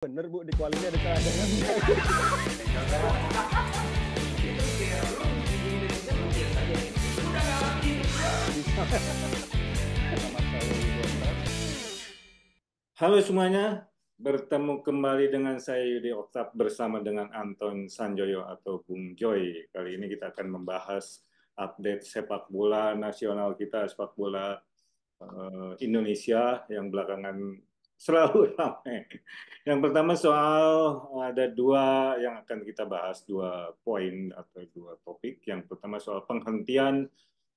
Bener Bu, di kualinya ada cadangan. Halo semuanya, bertemu kembali dengan saya Yudi Oktap bersama dengan Anton Sanjoyo atau Bung Joy. Kali ini kita akan membahas update sepak bola nasional kita, sepak bola Indonesia yang belakangan selalu ramai. Yang pertama soal ada dua yang akan kita bahas, dua poin atau dua topik. Yang pertama soal penghentian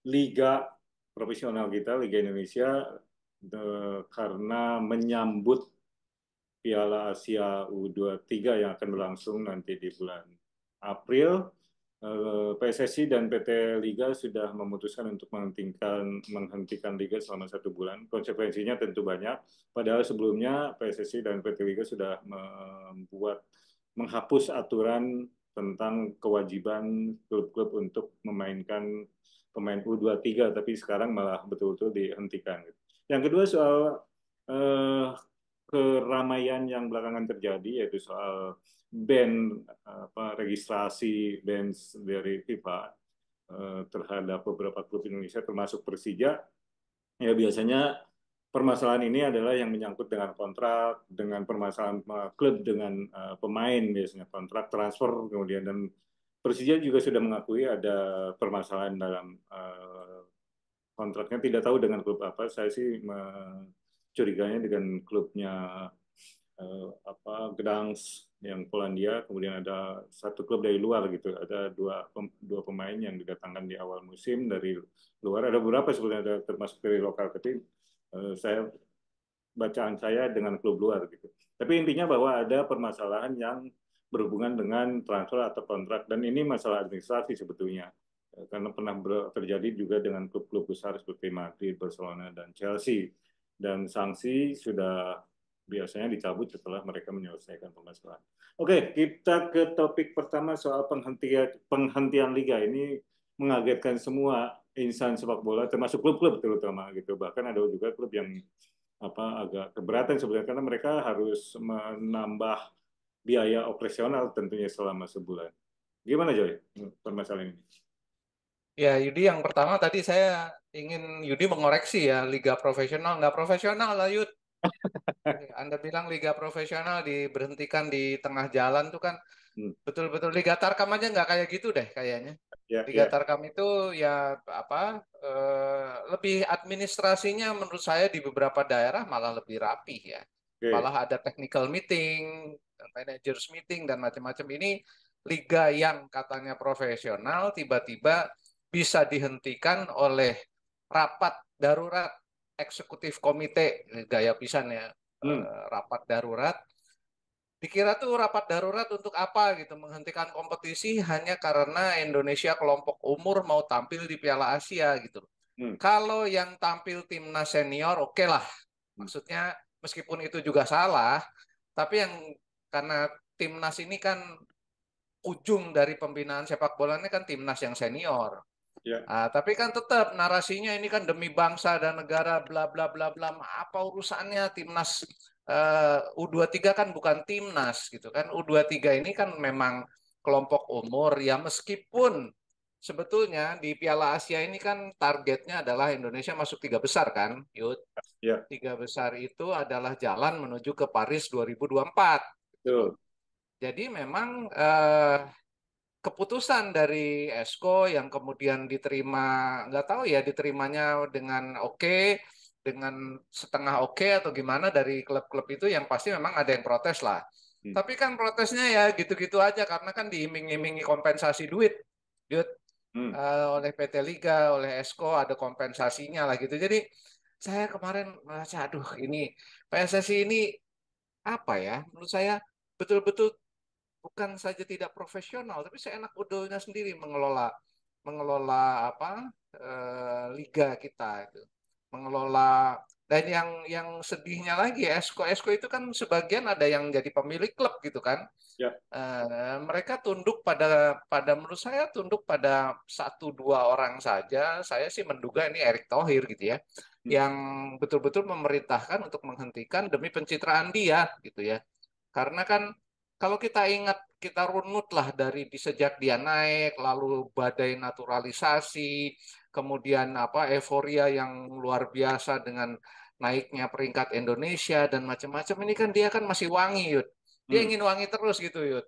Liga profesional kita, Liga Indonesia, karena menyambut Piala Asia U23 yang akan berlangsung nanti di bulan April. PSSI dan PT Liga sudah memutuskan untuk menghentikan Liga selama 1 bulan. Konsekuensinya tentu banyak. Padahal sebelumnya PSSI dan PT Liga sudah menghapus aturan tentang kewajiban klub-klub untuk memainkan pemain U23, tapi sekarang malah betul-betul dihentikan. Yang kedua soal eh, keramaian yang belakangan terjadi, yaitu soal registrasi band dari FIFA terhadap beberapa klub Indonesia termasuk Persija. Ya biasanya permasalahan ini adalah yang menyangkut dengan kontrak, dengan permasalahan klub dengan pemain, biasanya kontrak transfer kemudian, dan Persija juga sudah mengakui ada permasalahan dalam kontraknya, tidak tahu dengan klub apa. Saya sih mencuriganya dengan klubnya Gdansk yang Polandia, kemudian ada satu klub dari luar gitu, ada dua pemain yang didatangkan di awal musim dari luar, ada beberapa sebenarnya, ada termasuk dari lokal, tapi saya bacaan saya dengan klub luar gitu. Tapi intinya bahwa ada permasalahan yang berhubungan dengan transfer atau kontrak, dan ini masalah administrasi sebetulnya. Karena pernah terjadi juga dengan klub-klub besar seperti Madrid, Barcelona, dan Chelsea. Dan sanksi sudah biasanya dicabut setelah mereka menyelesaikan permasalahan. Oke, kita ke topik pertama soal penghentian liga. Ini mengagetkan semua insan sepak bola, termasuk klub-klub terutama gitu. Bahkan ada juga klub yang agak keberatan sebenarnya, karena mereka harus menambah biaya operasional tentunya selama sebulan. Gimana Joy permasalahan ini? Ya, Yudi, yang pertama tadi saya ingin Yudi mengoreksi ya, liga profesional nggak profesional lah, Yud. Anda bilang liga profesional diberhentikan di tengah jalan tuh kan Hmm. betul-betul Liga Tarkam aja nggak kayak gitu deh kayaknya. Ya, Liga ya. Tarkam itu ya apa lebih administrasinya menurut saya di beberapa daerah malah lebih rapih ya. Oke. Malah ada technical meeting, managers meeting dan macam-macam. Ini liga yang katanya profesional tiba-tiba bisa dihentikan oleh rapat darurat eksekutif komite, gaya pisan ya, Hmm. rapat darurat. Dikira tuh rapat darurat untuk apa gitu, menghentikan kompetisi hanya karena Indonesia kelompok umur mau tampil di Piala Asia gitu. Hmm. Kalau yang tampil timnas senior oke lah. Hmm. Maksudnya meskipun itu juga salah, tapi yang karena timnas ini kan ujung dari pembinaan sepak bola ini kan timnas yang senior. Ya. Tapi kan tetap narasinya ini kan demi bangsa dan negara bla bla bla bla. Apa urusannya timnas U23 kan bukan timnas gitu kan. U23 ini kan memang kelompok umur ya, meskipun sebetulnya di Piala Asia ini kan targetnya adalah Indonesia masuk 3 besar kan, Yud. Ya. 3 besar itu adalah jalan menuju ke Paris 2024 gitu loh. Betul. Jadi memang keputusan dari Esko yang kemudian diterima, nggak tahu ya diterimanya dengan oke, dengan setengah oke atau gimana dari klub-klub itu, yang pasti memang ada yang protes lah. Hmm. Tapi kan protesnya ya gitu-gitu aja karena kan diiming-imingi kompensasi duit, duit Hmm. oleh PT Liga, oleh Esko ada kompensasinya lah gitu. Jadi saya kemarin merasa, aduh ini PSSI ini apa ya? Menurut saya betul-betul bukan saja tidak profesional, tapi seenak udahnya sendiri mengelola mengelola apa liga kita itu, mengelola. Dan yang sedihnya lagi, Esko Esko itu kan sebagian ada yang jadi pemilik klub gitu kan. Ya. Mereka tunduk pada pada menurut saya tunduk pada satu dua orang saja. Saya sih menduga ini Erick Thohir gitu ya, Hmm. yang betul-betul memerintahkan untuk menghentikan demi pencitraan dia gitu ya. Karena kan kalau kita ingat, kita runut lah dari sejak dia naik, lalu badai naturalisasi, kemudian apa euforia yang luar biasa dengan naiknya peringkat Indonesia dan macam-macam, ini kan dia kan masih wangi, Yud. Dia ingin wangi terus gitu, Yud.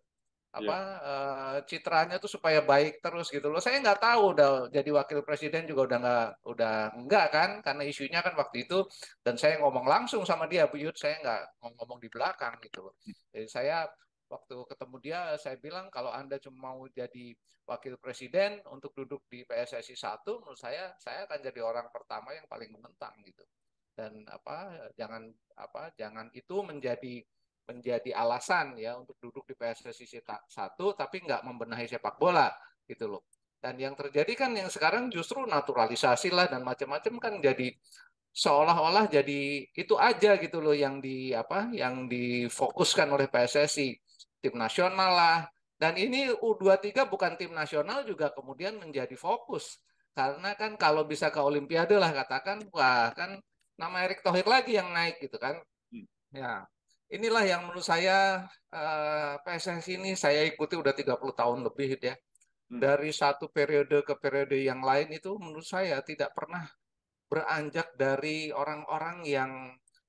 Apa Ya. citranya tuh supaya baik terus gitu loh. Saya nggak tahu udah jadi wakil presiden juga udah nggak kan, karena isunya kan waktu itu, dan saya ngomong langsung sama dia, Bu Yud, saya nggak ngomong di belakang gitu loh. Jadi saya waktu ketemu dia, saya bilang kalau Anda cuma mau jadi wakil presiden untuk duduk di PSSI 1, menurut saya akan jadi orang pertama yang paling menentang gitu. Dan jangan itu menjadi alasan ya untuk duduk di PSSI 1 tapi nggak membenahi sepak bola gitu loh. Dan yang terjadi kan yang sekarang justru naturalisasi lah dan macam-macam kan, jadi seolah-olah jadi itu aja gitu loh yang difokuskan oleh PSSI, tim nasional lah. Dan ini U23 bukan tim nasional juga kemudian menjadi fokus. Karena kan kalau bisa ke Olimpiade lah katakan, wah kan nama Erick Thohir lagi yang naik gitu kan. Ya, inilah yang menurut saya PSSI ini saya ikuti udah 30 tahun lebih ya. Dari satu periode ke periode yang lain itu menurut saya tidak pernah beranjak dari orang-orang yang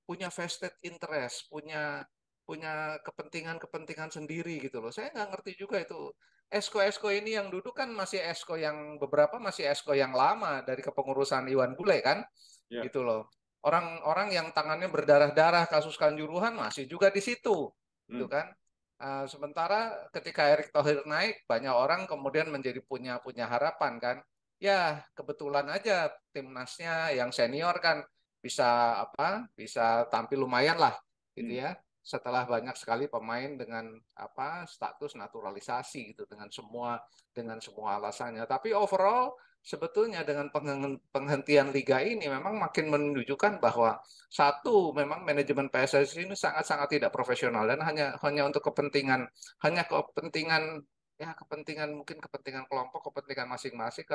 punya vested interest, punya punya kepentingan-kepentingan sendiri gitu loh. Saya nggak ngerti juga itu. Esko-esko ini yang duduk kan masih esko yang beberapa masih esko yang lama dari kepengurusan Iwan Bule kan, Ya. gitu loh. Orang-orang yang tangannya berdarah-darah kasus Kanjuruhan masih juga di situ, gitu kan. Sementara ketika Erick Thohir naik, banyak orang kemudian menjadi punya punya harapan kan. Ya, kebetulan aja timnasnya yang senior kan bisa tampil lumayan lah gitu ya. Setelah banyak sekali pemain dengan status naturalisasi gitu dengan semua alasannya. Tapi overall sebetulnya dengan penghentian liga ini memang makin menunjukkan bahwa satu, memang manajemen PSSI ini sangat-sangat tidak profesional dan hanya hanya untuk kepentingan ya mungkin kepentingan kelompok, kepentingan masing-masing,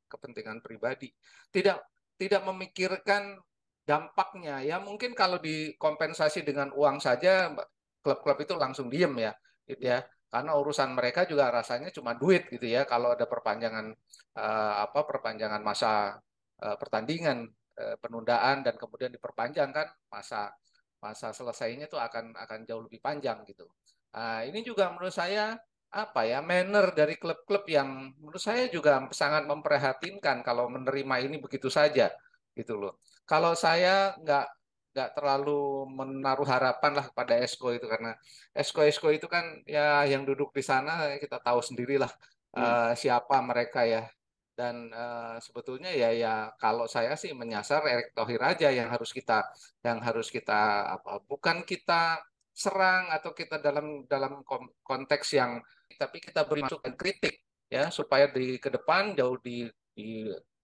kepentingan pribadi. Tidak tidak memikirkan dampaknya. Ya mungkin kalau dikompensasi dengan uang saja, klub-klub itu langsung diem ya, gitu ya. Karena urusan mereka juga rasanya cuma duit gitu ya. Kalau ada perpanjangan masa pertandingan, penundaan dan kemudian diperpanjang kan masa masa selesainya itu akan jauh lebih panjang gitu. Ini juga menurut saya manner dari klub-klub yang menurut saya juga sangat memprihatinkan kalau menerima ini begitu saja gitu loh. Kalau saya nggak terlalu menaruh harapan lah kepada Esko itu, karena Esko itu kan ya yang duduk di sana kita tahu sendirilah siapa mereka ya. Dan sebetulnya ya kalau saya sih menyasar Erick Thohir aja yang harus kita bukan kita serang atau kita dalam konteks yang, tapi kita beri masukan kritik ya supaya di ke depan jauh di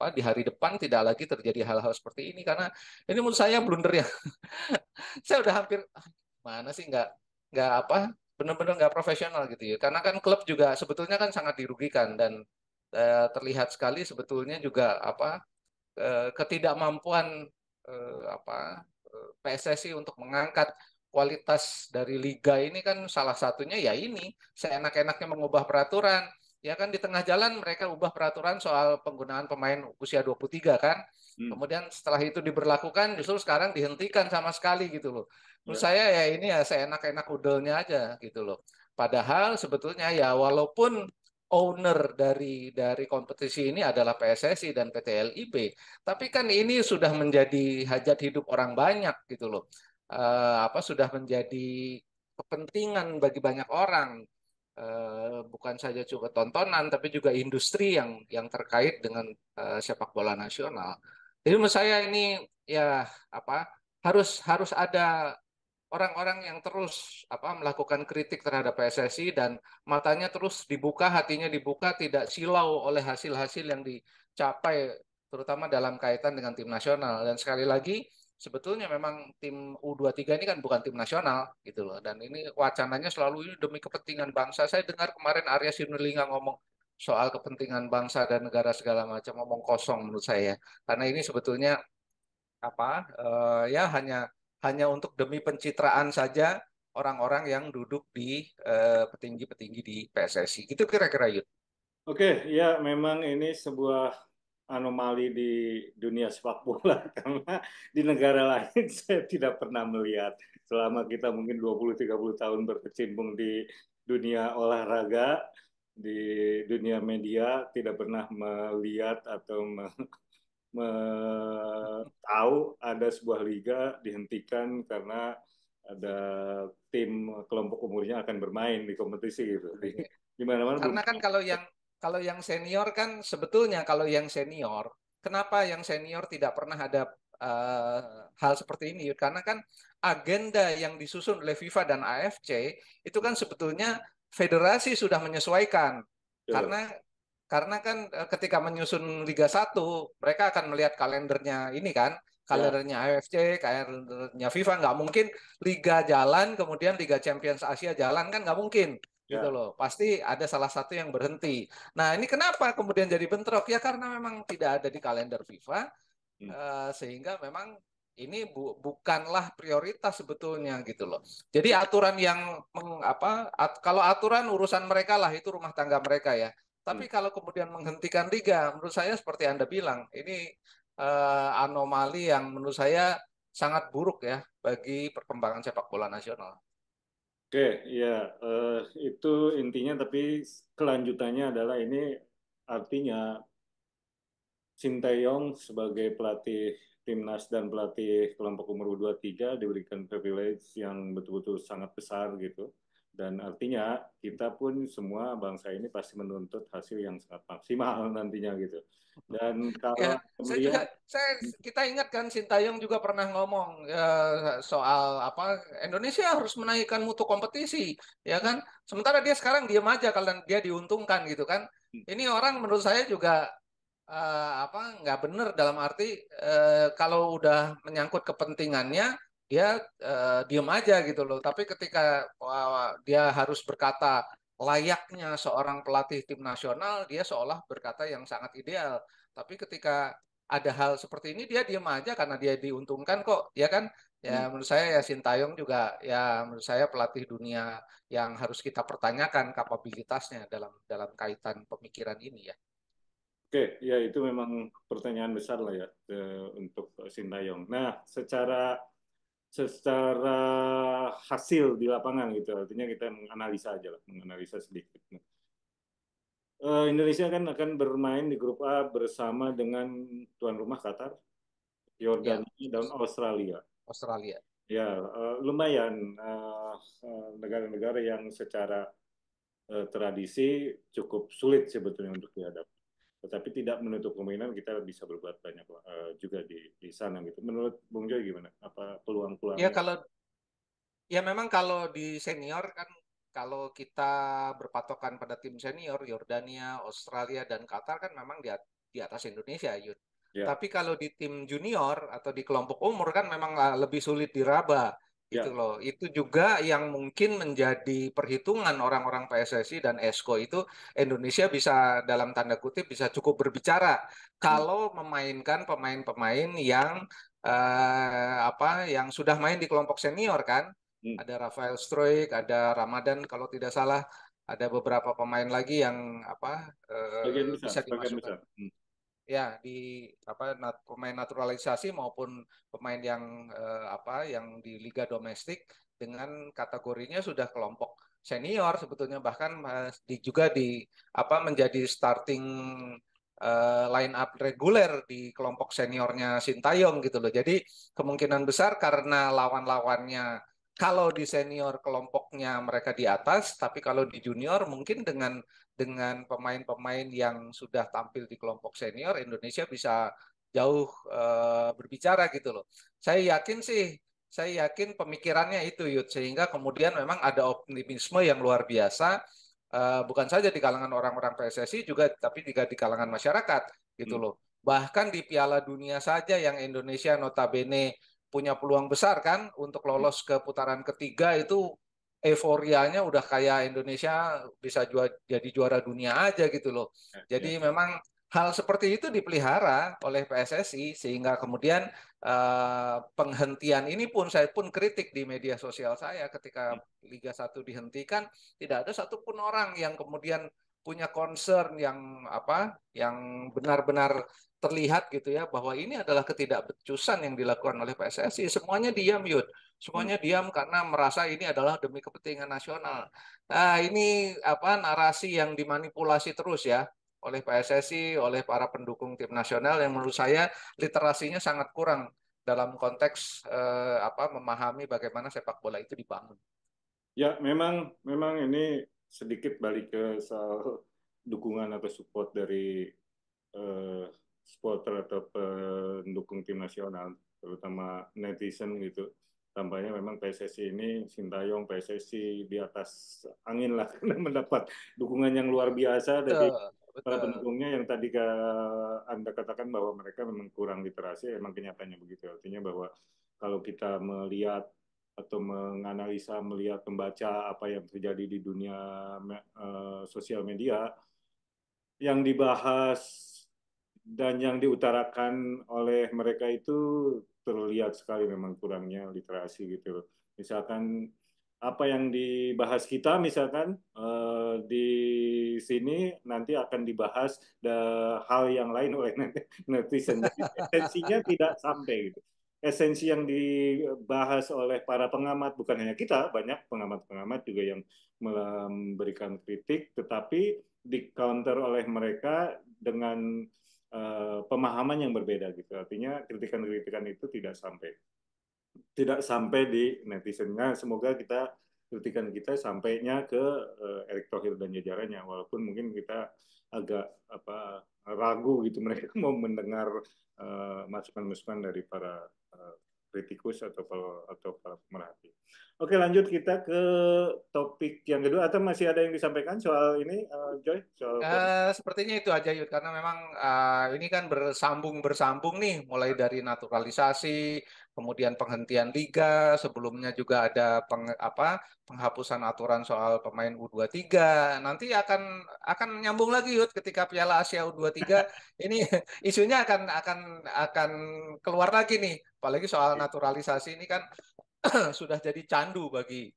hari depan tidak lagi terjadi hal-hal seperti ini, karena ini menurut saya blunder ya. Saya udah hampir mana sih nggak benar-benar nggak profesional gitu ya, karena kan klub juga sebetulnya kan sangat dirugikan dan terlihat sekali sebetulnya juga ketidakmampuan PSSI untuk mengangkat kualitas dari liga ini kan salah satunya ya ini seenak-enaknya mengubah peraturan. Ya kan di tengah jalan mereka ubah peraturan soal penggunaan pemain usia 23 kan. Kemudian setelah itu diberlakukan justru sekarang dihentikan sama sekali gitu loh. Menurut saya ya ini ya seenak-enak udelnya aja gitu loh. Padahal sebetulnya ya walaupun owner dari kompetisi ini adalah PSSI dan PT LIB, tapi kan ini sudah menjadi hajat hidup orang banyak gitu loh. Sudah menjadi kepentingan bagi banyak orang. Bukan saja juga tontonan, tapi juga industri yang terkait dengan sepak bola nasional. Jadi menurut saya ini ya harus harus ada orang-orang yang terus melakukan kritik terhadap PSSI dan matanya terus dibuka, hatinya dibuka, tidak silau oleh hasil-hasil yang dicapai terutama dalam kaitan dengan tim nasional. Dan sekali lagi sebetulnya memang tim U23 ini kan bukan tim nasional gitu loh. Dan ini wacananya selalu ini demi kepentingan bangsa. Saya dengar kemarin Arya Sinulinga ngomong soal kepentingan bangsa dan negara segala macam, ngomong kosong menurut saya. Karena ini sebetulnya ya hanya hanya untuk demi pencitraan saja orang-orang yang duduk di petinggi-petinggi di PSSI. Itu kira-kira Yud. Oke, ya memang ini sebuah anomali di dunia sepak bola karena di negara lain saya tidak pernah melihat selama kita mungkin 20-30 tahun berkecimpung di dunia olahraga, di dunia media tidak pernah melihat atau tahu ada sebuah liga dihentikan karena ada tim kelompok umurnya akan bermain di kompetisi gitu. Di mana-mana belum. Karena kan kalau yang senior kan sebetulnya kalau yang senior, kenapa yang senior tidak pernah ada hal seperti ini? Karena kan agenda yang disusun oleh FIFA dan AFC itu kan sebetulnya federasi sudah menyesuaikan. Betul. Karena kan ketika menyusun Liga 1, mereka akan melihat kalendernya ini kan, Ya, kalendernya AFC, kalendernya FIFA, nggak mungkin Liga jalan, kemudian Liga Champions Asia jalan, kan nggak mungkin gitu ya. loh. Pasti ada salah satu yang berhenti. Nah, ini kenapa kemudian jadi bentrok? Ya karena memang tidak ada di kalender FIFA, Hmm. sehingga memang ini bukanlah prioritas sebetulnya gitu loh. Jadi aturan yang kalau aturan urusan mereka lah, itu rumah tangga mereka ya. Hmm. Tapi kalau kemudian menghentikan liga, menurut saya seperti Anda bilang, ini anomali yang menurut saya sangat buruk ya bagi perkembangan sepak bola nasional. Oke, ya itu intinya. Tapi kelanjutannya adalah ini artinya Sinteyong sebagai pelatih timnas dan pelatih kelompok umur U23 diberikan privilege yang betul-betul sangat besar gitu. Dan artinya kita pun semua bangsa ini pasti menuntut hasil yang sangat maksimal nantinya gitu. Dan kalau Ya, melihat kita ingat kan Sintayong juga pernah ngomong soal apa Indonesia harus menaikkan mutu kompetisi, ya kan? Sementara dia sekarang diam aja kalau dia diuntungkan gitu kan. Ini orang menurut saya juga nggak benar dalam arti kalau udah menyangkut kepentingannya dia diem aja gitu loh. Tapi ketika dia harus berkata layaknya seorang pelatih tim nasional, dia seolah berkata yang sangat ideal. Tapi ketika ada hal seperti ini dia diem aja karena dia diuntungkan kok, ya kan? Ya menurut saya ya Sintayong juga ya menurut saya pelatih dunia yang harus kita pertanyakan kapabilitasnya dalam dalam kaitan pemikiran ini ya. oke, ya itu memang pertanyaan besar lah ya untuk Sintayong. Nah, secara hasil di lapangan gitu, artinya kita menganalisa aja lah, menganalisa sedikit. Indonesia kan akan bermain di grup A bersama dengan tuan rumah Qatar, Ya, Yordania, dan Australia. Australia. Ya, lumayan negara-negara yang secara tradisi cukup sulit sebetulnya untuk dihadapi. Tetapi tidak menutup kemungkinan kita bisa berbuat banyak juga di sana gitu. Menurut Bung Joy gimana? Apa Ya peluang-peluangnya? ya memang kalau di senior kan kalau kita berpatokan pada tim senior Yordania, Australia dan Qatar kan memang di atas Indonesia, Yud. Ya, Tapi kalau di tim junior atau di kelompok umur kan memang lebih sulit diraba gitu ya, loh. Itu juga yang mungkin menjadi perhitungan orang-orang PSSI dan ESCO itu Indonesia bisa dalam tanda kutip bisa cukup berbicara hmm, kalau memainkan pemain-pemain yang sudah main di kelompok senior kan. hmm. Ada Rafael Struik, ada Ramadan kalau tidak salah, ada beberapa pemain lagi yang Sebagian besar, bisa sebagian dimasukkan besar. Hmm. ya di pemain naturalisasi maupun pemain yang di liga domestik dengan kategorinya sudah kelompok senior sebetulnya bahkan juga menjadi starting line up reguler di kelompok seniornya Sintayong gitu loh. Jadi kemungkinan besar karena lawan-lawannya kalau di senior kelompoknya mereka di atas, tapi kalau di junior mungkin dengan pemain-pemain yang sudah tampil di kelompok senior, Indonesia bisa jauh berbicara gitu loh. Saya yakin pemikirannya itu Yud, sehingga kemudian memang ada optimisme yang luar biasa, bukan saja di kalangan orang-orang PSSI juga, tapi juga di kalangan masyarakat gitu Hmm. loh. Bahkan di Piala Dunia saja yang Indonesia notabene punya peluang besar kan untuk Hmm. lolos ke putaran ketiga itu euforianya udah kayak Indonesia bisa jadi juara dunia aja gitu loh. Ya, ya. Jadi memang hal seperti itu dipelihara oleh PSSI sehingga kemudian penghentian ini pun saya pun kritik di media sosial saya ketika Liga 1 dihentikan, tidak ada satupun orang yang kemudian punya concern yang benar-benar terlihat gitu ya bahwa ini adalah ketidakbecusan yang dilakukan oleh PSSI. Semuanya diam, Yud. Semuanya diam karena merasa ini adalah demi kepentingan nasional. Nah, ini narasi yang dimanipulasi terus ya oleh PSSI, oleh para pendukung tim nasional yang menurut saya literasinya sangat kurang dalam konteks memahami bagaimana sepak bola itu dibangun. Ya, memang ini sedikit balik ke soal dukungan atau support dari supporter atau pendukung tim nasional, terutama netizen gitu. Tampaknya memang PSSI ini Sintayong PSSI di atas angin lah karena mendapat dukungan yang luar biasa dari para pendukungnya yang tadi Anda katakan bahwa mereka memang kurang literasi, emang kenyataannya begitu. Artinya bahwa kalau kita melihat atau menganalisa, melihat, membaca apa yang terjadi di dunia sosial media, yang dibahas dan yang diutarakan oleh mereka itu terlihat sekali memang kurangnya literasi gitu. Misalkan apa yang dibahas kita misalkan di sini nanti akan dibahas hal yang lain oleh netizen. Jadi esensinya tidak sampai gitu. Esensi yang dibahas oleh para pengamat, bukan hanya kita, banyak pengamat-pengamat juga yang memberikan kritik, tetapi di counter oleh mereka dengan pemahaman yang berbeda gitu. Artinya kritikan-kritikan itu tidak sampai di netizen. Nah, semoga kritikan kita sampainya ke Erick Thohir dan jajarannya, walaupun mungkin kita agak ragu gitu mereka mau mendengar masukan-masukan dari para kritikus atau para pemerhati. Oke, lanjut kita ke topik yang kedua. Atau masih ada yang disampaikan soal ini, Joy? Sepertinya itu aja Yud, karena memang ini kan bersambung nih, mulai dari naturalisasi, kemudian penghentian liga, sebelumnya juga ada penghapusan aturan soal pemain U23. Nanti akan nyambung lagi Yud ketika Piala Asia U23 ini isunya akan keluar lagi nih, apalagi soal naturalisasi ini kan sudah jadi candu bagi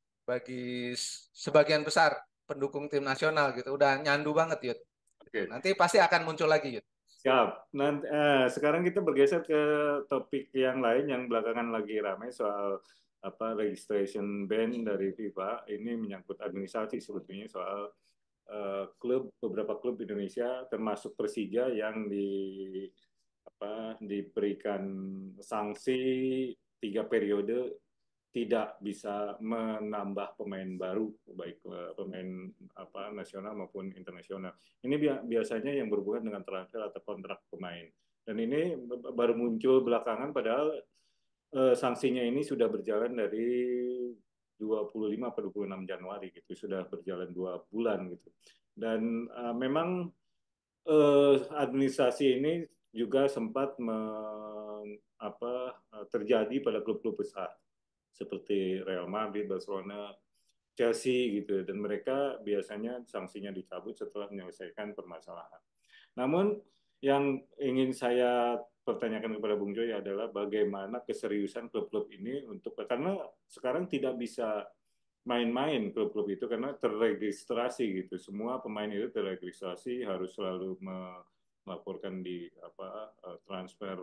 sebagian besar pendukung tim nasional gitu. Udah nyandu banget, Yud. Oke. Nanti pasti akan muncul lagi, Yud. Siap. Nanti, sekarang kita bergeser ke topik yang lain yang belakangan lagi ramai soal registration ban dari FIFA. Ini menyangkut administrasi sebetulnya soal beberapa klub Indonesia termasuk Persija yang diberikan sanksi 3 periode tidak bisa menambah pemain baru, baik pemain nasional maupun internasional. Ini biasanya yang berhubungan dengan transfer atau kontrak pemain. Dan ini baru muncul belakangan, padahal sanksinya ini sudah berjalan dari 25 atau 26 Januari gitu, sudah berjalan 2 bulan gitu. Dan memang administrasi ini juga sempat terjadi pada klub-klub besar seperti Real Madrid, Barcelona, Chelsea gitu, dan mereka biasanya sanksinya dicabut setelah menyelesaikan permasalahan. Namun yang ingin saya pertanyakan kepada Bung Joy adalah bagaimana keseriusan klub-klub ini karena sekarang tidak bisa main-main klub-klub itu karena terregistrasi gitu. Semua pemain itu terregistrasi, harus selalu melaporkan di transfer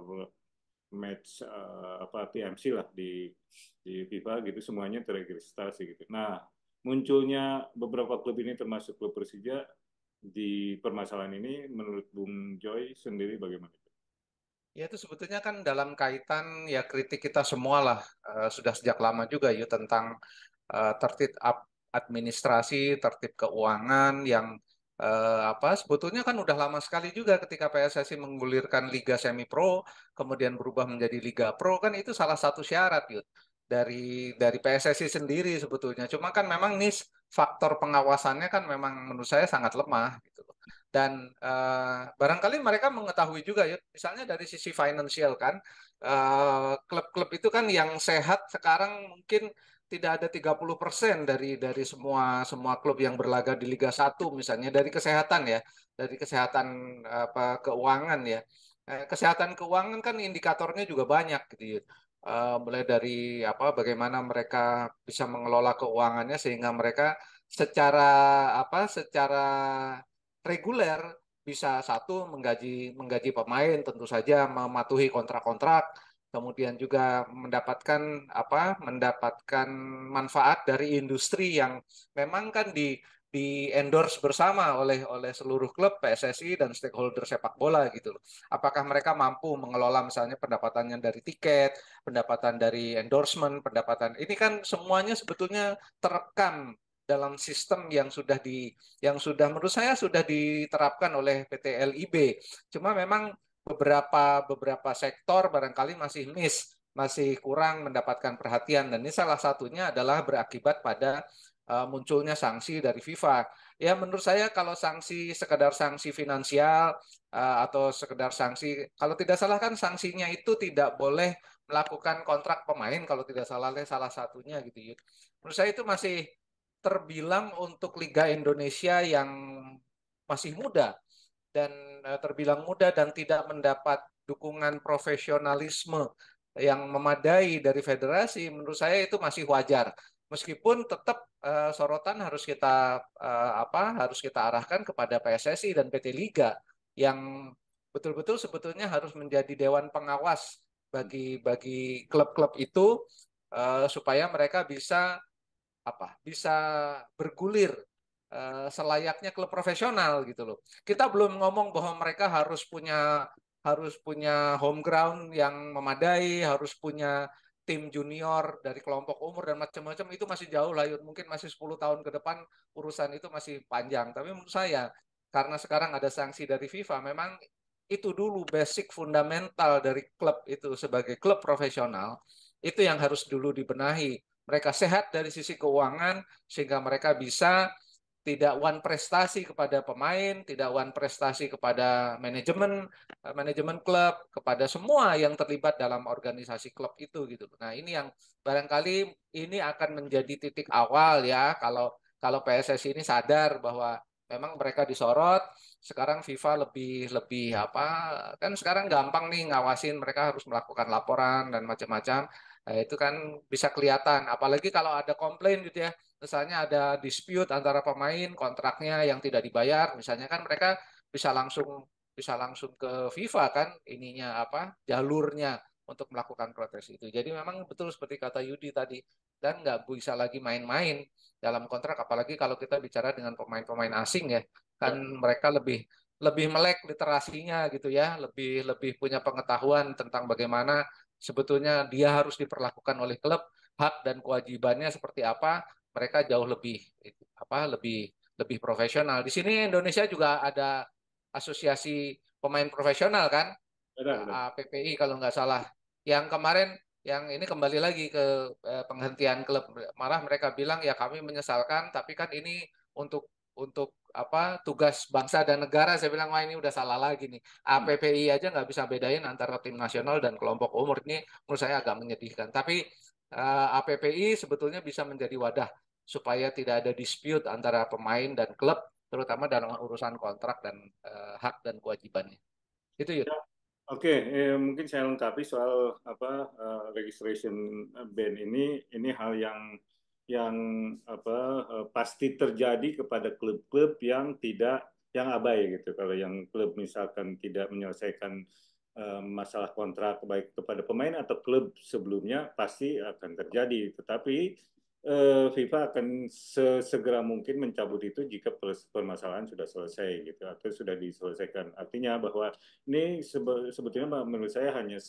match TMC lah di FIFA gitu, semuanya terregistrasi gitu. Nah, munculnya beberapa klub ini termasuk klub Persija di permasalahan ini, menurut Bung Joy sendiri bagaimana? Ya itu sebetulnya kan dalam kaitan ya kritik kita semua lah sudah sejak lama juga ya tentang tertib administrasi, tertib keuangan yang sebetulnya kan udah lama sekali juga ketika PSSI menggulirkan Liga Semi Pro kemudian berubah menjadi Liga Pro, kan itu salah satu syarat Yud dari PSSI sendiri sebetulnya. Cuma kan memang nih faktor pengawasannya kan memang menurut saya sangat lemah gitu. Dan barangkali mereka mengetahui juga ya, misalnya dari sisi finansial kan, klub-klub itu kan yang sehat sekarang mungkin tidak ada 30% dari semua klub yang berlaga di Liga 1 misalnya dari kesehatan ya, dari kesehatan apa keuangan ya. Kesehatan keuangan kan indikatornya juga banyak gitu ya. Mulai dari apa bagaimana mereka bisa mengelola keuangannya sehingga mereka secara secara reguler bisa satu menggaji menggaji pemain tentu saja mematuhi kontrak-kontrak kemudian juga mendapatkan manfaat dari industri yang memang kan di endorse bersama oleh seluruh klub PSSI dan stakeholder sepak bola gitu loh. Apakah mereka mampu mengelola misalnya pendapatannya dari tiket, pendapatan dari endorsement, pendapatan ini kan semuanya sebetulnya terekam dalam sistem yang sudah menurut saya sudah diterapkan oleh PT LIB. Cuma memang beberapa sektor barangkali masih kurang mendapatkan perhatian dan ini salah satunya adalah berakibat pada munculnya sanksi dari FIFA. Ya menurut saya kalau sekedar sanksi finansial atau sekedar sanksi kalau tidak salah kan sanksinya itu tidak boleh melakukan kontrak pemain kalau tidak salah satunya gitu ya. Menurut saya itu masih terbilang untuk Liga Indonesia yang masih muda dan terbilang muda dan tidak mendapat dukungan profesionalisme yang memadai dari federasi, menurut saya itu masih wajar. Meskipun tetap sorotan harus kita arahkan kepada PSSI dan PT Liga yang betul-betul sebetulnya harus menjadi dewan pengawas bagi klub-klub itu supaya mereka bisa bergulir selayaknya klub profesional gitu loh. Kita belum ngomong bahwa mereka harus punya home ground yang memadai, harus punya tim junior dari kelompok umur dan macam-macam itu masih jauh lah, mungkin masih 10 tahun ke depan urusan itu masih panjang. Tapi menurut saya karena sekarang ada sanksi dari FIFA, memang itu dulu basic fundamental dari klub itu sebagai klub profesional itu yang harus dulu dibenahi. Mereka sehat dari sisi keuangan sehingga mereka bisa tidak one prestasi kepada pemain, tidak one prestasi kepada manajemen klub, kepada semua yang terlibat dalam organisasi klub itu gitu. Nah, ini yang barangkali ini akan menjadi titik awal ya kalau PSSI ini sadar bahwa memang mereka disorot, sekarang FIFA lebih lebih kan sekarang gampang nih ngawasin, mereka harus melakukan laporan dan macam-macam. Nah, itu kan bisa kelihatan apalagi kalau ada komplain gitu ya, misalnya ada dispute antara pemain kontraknya yang tidak dibayar misalnya kan mereka bisa langsung ke FIFA kan jalurnya untuk melakukan protes itu. Jadi memang betul seperti kata Yudi tadi dan nggak bisa lagi main-main dalam kontrak apalagi kalau kita bicara dengan pemain-pemain asing ya kan mereka lebih lebih melek literasinya gitu ya, lebih lebih punya pengetahuan tentang bagaimana sebetulnya dia harus diperlakukan oleh klub, hak dan kewajibannya seperti apa, mereka jauh lebih lebih profesional. Di sini Indonesia juga ada asosiasi pemain profesional kan, Ada. APPI kalau nggak salah. Yang kemarin yang ini kembali lagi ke penghentian klub, malah mereka bilang ya kami menyesalkan, tapi kan ini untuk tugas bangsa dan negara. Saya bilang wah ini udah salah lagi nih. APPI aja nggak bisa bedain antara tim nasional dan kelompok umur, ini menurut saya agak menyedihkan. Tapi APPI sebetulnya bisa menjadi wadah supaya tidak ada dispute antara pemain dan klub, terutama dalam urusan kontrak dan hak dan kewajibannya. Itu Yud. Oke, mungkin saya lengkapi soal registration ban ini hal yang pasti terjadi kepada klub-klub yang abai gitu. Kalau yang klub misalkan tidak menyelesaikan masalah kontrak baik kepada pemain atau klub sebelumnya pasti akan terjadi. Tetapi FIFA akan sesegera mungkin mencabut itu jika permasalahan sudah selesai gitu atau sudah diselesaikan. Artinya bahwa ini sebetulnya menurut saya hanya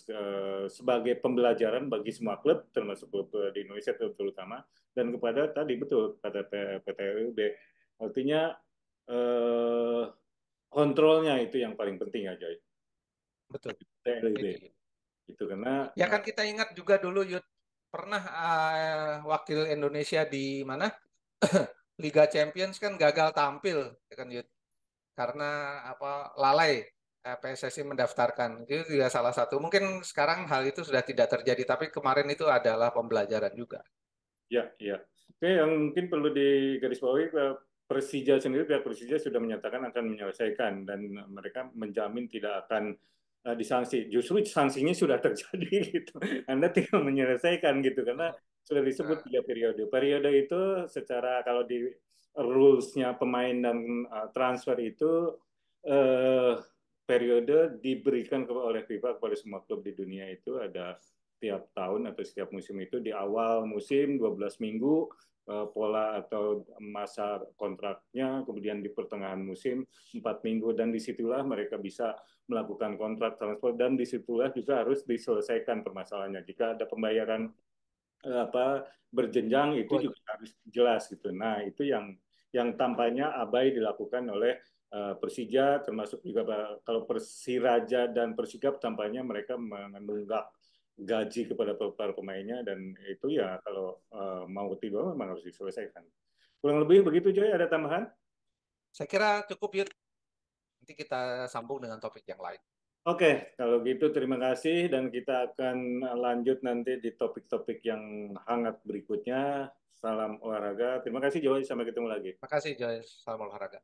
sebagai pembelajaran bagi semua klub termasuk klub di Indonesia terutama dan kepada tadi betul kata PT LIB. Artinya kontrolnya itu yang paling penting aja. Betul. TLB itu karena ya kan kita ingat juga dulu Yud pernah wakil Indonesia di mana Liga Champions kan gagal tampil ya kan Yud karena lalai PSSI mendaftarkan itu juga salah satu. Mungkin sekarang hal itu sudah tidak terjadi tapi kemarin itu adalah pembelajaran juga. Ya, ya. Oke, yang mungkin perlu digarisbawahi, Persija sendiri, pihak Persija sudah menyatakan akan menyelesaikan dan mereka menjamin tidak akan disanksi. Justru sanksinya sudah terjadi gitu. Anda tinggal menyelesaikan gitu karena sudah disebut Nah, 3 periode. Periode itu secara kalau di rules-nya pemain dan transfer itu eh, periode diberikan oleh FIFA kepada semua klub di dunia itu ada setiap tahun atau setiap musim itu di awal musim 12 minggu pola atau masa kontraknya, kemudian di pertengahan musim 4 minggu dan disitulah mereka bisa melakukan kontrak transfer dan disitulah juga harus diselesaikan permasalahannya. Jika ada pembayaran apa berjenjang itu juga harus jelas gitu. Nah, itu yang tampaknya abai dilakukan oleh Persija, termasuk juga kalau Persiraja dan Persikap tampaknya mereka menunggak gaji kepada para pemainnya dan itu ya kalau mau tidak memang harus diselesaikan. Kurang lebih begitu Joy, ada tambahan? saya kira cukup Yud. Nanti kita sambung dengan topik yang lain. Oke, kalau gitu terima kasih dan kita akan lanjut nanti di topik-topik yang hangat berikutnya. Salam olahraga. Terima kasih Joy, sampai ketemu lagi. Terima kasih Joyce, salam olahraga.